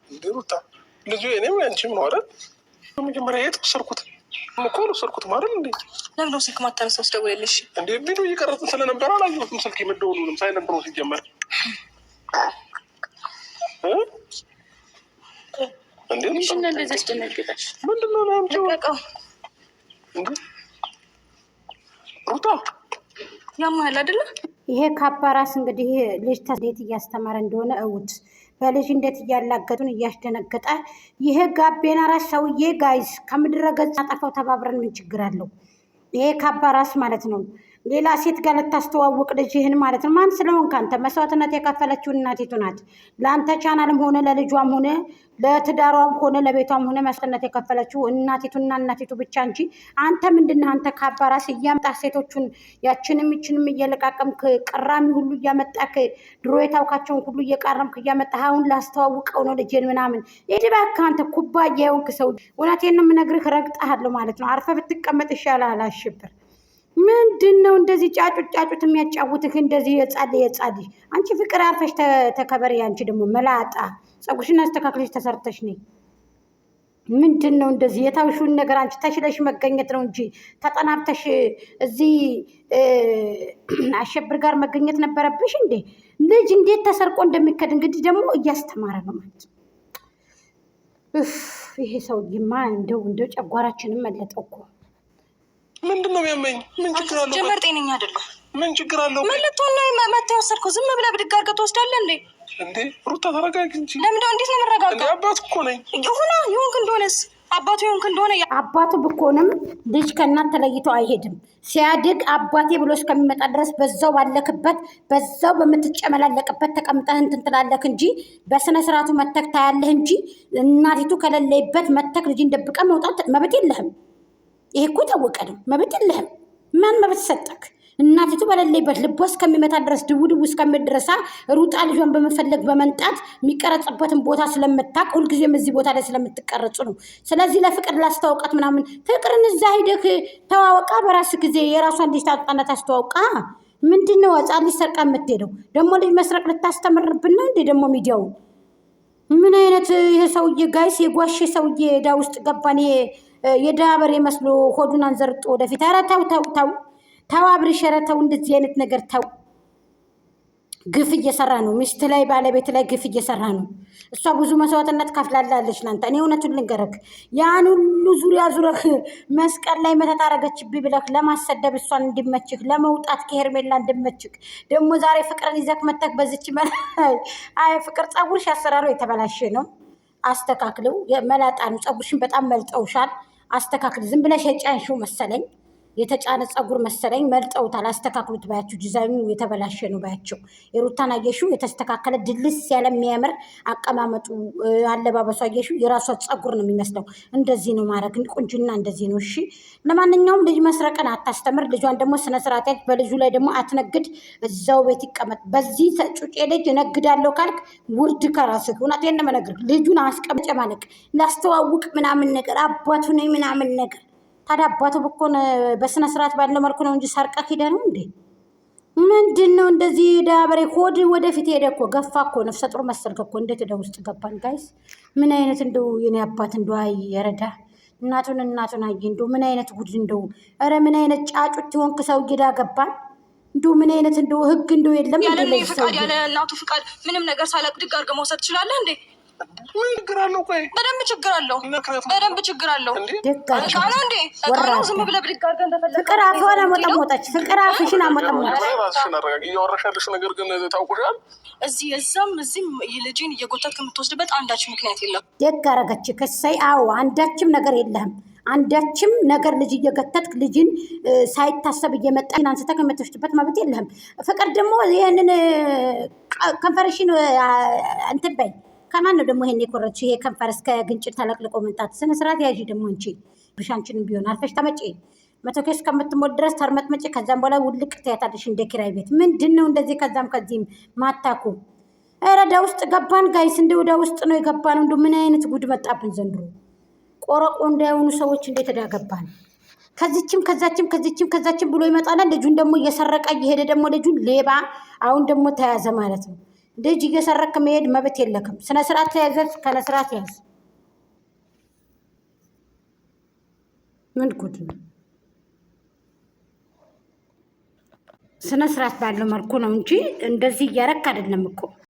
ልጁ ሩታ ልጁ እኔም ያንቺም ነው አይደል? መጀመሪያ የተወሰድኩት እኮ ወሰድኩት ማለት እንዴ? ለምን ነው ስልክ ማታነሳው? ስደውልልሽ እንዴ ቪዲዮ እየቀረጽን ስለነበረ አላየሁትም። ስልክ የምትደውሉንም ሳይለንት ነው ሲጀመር። እንዴ ምንድን ነው እንደዚህ አስደነገጠሽ? ምንድን ነው አንቺው? እንዴ ሩታ ያማል አይደለ? ይሄ ካባራስ እንግዲህ ልጅ እንዴት እያስተማረ እንደሆነ እውት በልጅ እንዴት እያላገጡን እያስደነገጠ ይሄ ጋቤና ራስ ሰውዬ ጋይስ ከምድረ ገጽ አጠፋው። ተባብረን ምን ችግር አለው? ይሄ ካባራስ ማለት ነው። ሌላ ሴት ጋር ልታስተዋውቅ ልጅህን ማለት ነው። ማን ስለሆንክ አንተ? መስዋዕትነት የከፈለችው እናቲቱ ናት። ለአንተ ቻናልም ሆነ ለልጇም ሆነ ለትዳሯም ሆነ ለቤቷም ሆነ መስዋዕትነት የከፈለችው እናቲቱና እናቲቱ ብቻ እንጂ አንተ ምንድነህ? አንተ ካባራስ እያመጣህ ሴቶቹን ያችንም ይችንም እየለቃቀምክ ቀራሚ ሁሉ እያመጣክ ድሮ የታውካቸውን ሁሉ እየቃረምክ እያመጣህ አሁን ላስተዋውቀው ነው ልጄን ምናምን። እባክህ አንተ ኩባያ የሆንክ ሰው እውነቴን ነው የምነግርህ፣ ረግጠሃለሁ ማለት ነው። አርፈህ ብትቀመጥ ይሻልሃል። አሽብር ምንድን ነው እንደዚህ ጫጩት የሚያጫውትህ? እንደዚህ የጻድ አንቺ ፍቅር አርፈሽ ተከበሪ። አንቺ ደግሞ መላጣ ፀጉርሽን አስተካክለሽ ተሰርተሽ ነይ። ምንድን ነው እንደዚህ የታውሹን ነገር? አንቺ ተሽለሽ መገኘት ነው እንጂ ተጠናብተሽ እዚህ አሸብር ጋር መገኘት ነበረብሽ እንዴ? ልጅ እንዴት ተሰርቆ እንደሚከድ እንግዲህ ደግሞ እያስተማረ ነው ማለት ነው። ይሄ ሰውዬማ እንደው ጨጓራችንን መለጠው እኮ። ምንድን ነው የሚያመኝ? ምን ችግር አለው? ጀመር ጤነኛ አይደለም። ምን ችግር አለው? ምን ልትሆን ነው መተህ የወሰድከው? ዝም ብለህ ብድግ አድርገህ ትወስዳለህ እንዴ? እንዴ ሩታ ተረጋጊ እንጂ። ለምን እንዴት ነው የምረጋጋው? አባት እኮ ነኝ። ይሁንክ እንደሆነስ አባቱ ይሁንክ እንደሆነ አባቱ ብኮንም ልጅ ከእናት ተለይቶ አይሄድም። ሲያድግ አባቴ ብሎ እስከሚመጣ ድረስ በዛው ባለክበት በዛው በምትጨመላለቅበት ተቀምጠህ እንትን ትላለህ እንጂ በስነ ስርዓቱ መተክ ታያለህ እንጂ እናቲቱ ከሌለይበት መተክ ልጅን ደብቀህ መውጣት መብት የለህም። ይሄ እኮ የታወቀ ነው። መብት የለህም። ማን መብት ሰጠክ? እናቲቱ በሌለይበት ልቧ እስከሚመታ ድረስ ድውድው እስከሚድረሳ ሩጣ ልጇን በመፈለግ በመንጣት የሚቀረጽበትን ቦታ ስለምታቅ ሁልጊዜም እዚህ ቦታ ላይ ስለምትቀረጹ ነው። ስለዚህ ለፍቅር ላስተዋውቃት ምናምን ፍቅርን እዛ ሂደህ ተዋወቃ። በራስ ጊዜ የራሷን ልጅ ታጣናት አስተዋውቃ። ምንድን ነው ሕፃን ልጅ ሰርቃ የምትሄደው? ደግሞ ልጅ መስረቅ ልታስተምርብን ነው እንዴ? ደግሞ ሚዲያው ምን አይነት ይሄ ሰውዬ ጋይስ፣ የጓሼ ሰውዬ ዕዳ ውስጥ ገባን። ይሄ የዳበሬ መስሎ ሆዱን አንዘርጦ ወደፊት። ኧረ ተው አብርሽ፣ ኧረ ተው እንደዚህ አይነት ነገር ተው። ግፍ እየሰራ ነው። ሚስት ላይ ባለቤት ላይ ግፍ እየሰራ ነው። እሷ ብዙ መስዋዕትነት ከፍላለች ላንተ። እኔ እውነቱን ልንገርህ፣ ያን ሁሉ ዙሪያ ዙረህ መስቀል ላይ መተት አደረገችብኝ ብለህ ለማሰደብ እሷን እንዲመችህ ለመውጣት ከሄርሜላ እንዲመችህ ደግሞ ዛሬ ፍቅርን ይዘህ መተህ በዚች አይ ፍቅር ፀጉርሽ አሰራሩ የተበላሸ ነው። አስተካክለው። መላጣ ነው ፀጉርሽን በጣም መልጠውሻል። አስተካክል። ዝም ብለሽ የጫንሽው መሰለኝ የተጫነ ፀጉር መሰለኝ። መልጠውታል። አስተካክሉት ባያችሁ። ዲዛይኑ የተበላሸ ነው ባያቸው። የሩታን አየሹ የተስተካከለ ድልስ ያለ የሚያምር አቀማመጡ አለባበሱ አየሹ የራሷ ፀጉር ነው የሚመስለው። እንደዚህ ነው ማድረግ ቁንጅና እንደዚህ ነው። እሺ ለማንኛውም ልጅ መስረቅን አታስተምር። ልጇን ደግሞ ስነስርዓት ያዝ። በልጁ ላይ ደግሞ አትነግድ። እዛው ቤት ይቀመጥ። በዚህ ጩጬ ልጅ እነግዳለሁ ካልክ ውርድ ከራስህ። እውነቴን ነው የምነግርህ። ልጁን አስቀምጨ ማለቅ ላስተዋውቅ ምናምን ነገር አባቱ ነኝ ምናምን ነገር። ታዲያ አባቱ ብኮን በስነ ስርዓት ባለው መልኩ ነው እንጂ ሰርቀ ሂደ ነው እንዴ? ምንድን ነው እንደዚህ ዳበሬ ሆድ ወደፊት ሄደ እኮ ገፋ እኮ ነፍሰ ጡር መሰልክ እኮ። እንዴት ወደ ውስጥ ገባን ጋይስ? ምን አይነት እንደው የኔ አባት እንደው አይ የረዳ እናቱን አይ እንደው ምን አይነት ጉድ እንደው ኧረ ምን አይነት ጫጩት ይሆንክ ሰው ጌዳ ገባን። እንደው ምን አይነት እንደው ህግ እንደው የለም ያለ ፍቃድ ያለ እናቱ ፍቃድ ምንም ነገር ሳላቅ ድግ አድርገህ መውሰድ ትችላለህ እንዴ? ምን ችግር አለው? ቆይ በደንብ ችግር አለው። በደንብ ችግር አለው። ቃሉ እንዴ ቃሉ ዝም ብለህ ብድግ አድርገህ እንደፈለግህ ፍቅር አፍዋን አሞጠሞጠች። ፍቅር አፍሽን አሞጠሞጠች። ራስሽን አረጋጊ። እያወራሽ ያለሽው ነገር ግን ታውቁሻል። እዚህም ልጅን እየጎተትክ የምትወስድበት አንዳች ምክንያት የለም። ደግ አደረገች። ከሳይ አዎ አንዳችም ነገር የለህም። አንዳችም ነገር ልጅ እየገተትክ ልጅን ሳይታሰብ እየመጣ አንስተህ የምትወስድበት መብት የለህም። ፍቅር ደግሞ ይህንን ከንፈርሽን እንትን በይ። ከማን ነው ደግሞ ይሄን የኮረች? ይሄ ከንፈር እስከ ግንጭር ተለቅልቆ መምጣት። ስነ ስርዓት ያዢ። ደግሞ አንቺ ብሻንችንም ቢሆን አልፈሽ ተመጪ። መቶኬስ እስከምትሞት ድረስ ተርመጥመጪ። ከዛም በኋላ ውልቅ ትያታለሽ እንደ ኪራይ ቤት። ምንድን ነው እንደዚህ ከዛም ከዚህም ማታኩ? ኧረ ወደ ውስጥ ገባን ጋይስ። እንደ ወደ ውስጥ ነው የገባነው። እንደ ምን አይነት ጉድ መጣብን ዘንድሮ። ቆረቆ እንዳይሆኑ ሰዎች እንዴት እዳገባን። ከዚችም ከዛችም ብሎ ይመጣና ልጁን ደግሞ እየሰረቀ እየሄደ ደግሞ ልጁን ሌባ አሁን ደግሞ ተያዘ ማለት ነው። ልጅ እየሰረክ መሄድ መብት የለክም። ስነ ስርዓት ተያዘዝ ከነ ስርዓት ያዝ። ምን ጉድ ነው? ስነ ስርዓት ባለው መልኩ ነው እንጂ እንደዚህ እያረክ አይደለም እኮ